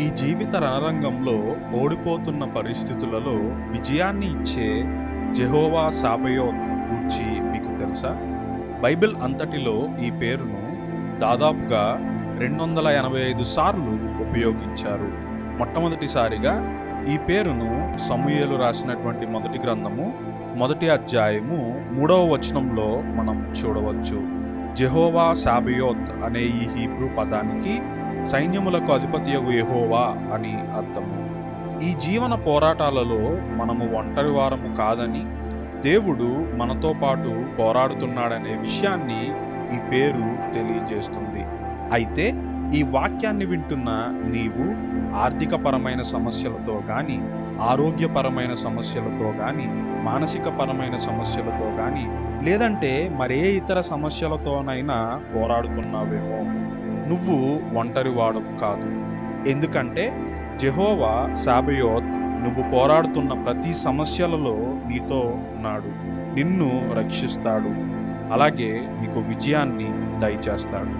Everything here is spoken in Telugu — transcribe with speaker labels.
Speaker 1: ఈ జీవిత రణరంగంలో ఓడిపోతున్న పరిస్థితులలో విజయాన్ని ఇచ్చే జెహోవా సాబయోత్ గూర్చి మీకు తెలుసా? బైబిల్ అంతటిలో ఈ పేరును దాదాపుగా 285 సార్లు ఉపయోగించారు. మొట్టమొదటిసారిగా ఈ పేరును సమూయేలు రాసినటువంటి మొదటి గ్రంథము మొదటి అధ్యాయము 3వ వచనంలో మనం చూడవచ్చు. జెహోవా సాబయోత్ అనే ఈ హీబ్రూ పదానికి సైన్యములకు అధిపతియగు యెహోవా అని అర్థము. ఈ జీవన పోరాటాలలో మనము ఒంటరి వారము కాదని, దేవుడు మనతో పాటు పోరాడుతున్నాడనే విషయాన్ని ఈ పేరు తెలియజేస్తుంది. అయితే ఈ వాక్యాన్ని వింటున్న నీవు ఆర్థికపరమైన సమస్యలతో గాని, ఆరోగ్యపరమైన సమస్యలతో గాని, మానసికపరమైన సమస్యలతో గాని, లేదంటే మరే ఇతర సమస్యలతోనైనా పోరాడుతున్నావేమో. నువ్వు ఒంటరివాడవు కాదు. ఎందుకంటే జెహోవా సాబయోత్ నువ్వు పోరాడుతున్న ప్రతి సమస్యలలో నీతో ఉన్నాడు. నిన్ను రక్షిస్తాడు. అలాగే నీకు విజయాన్ని దయచేస్తాడు.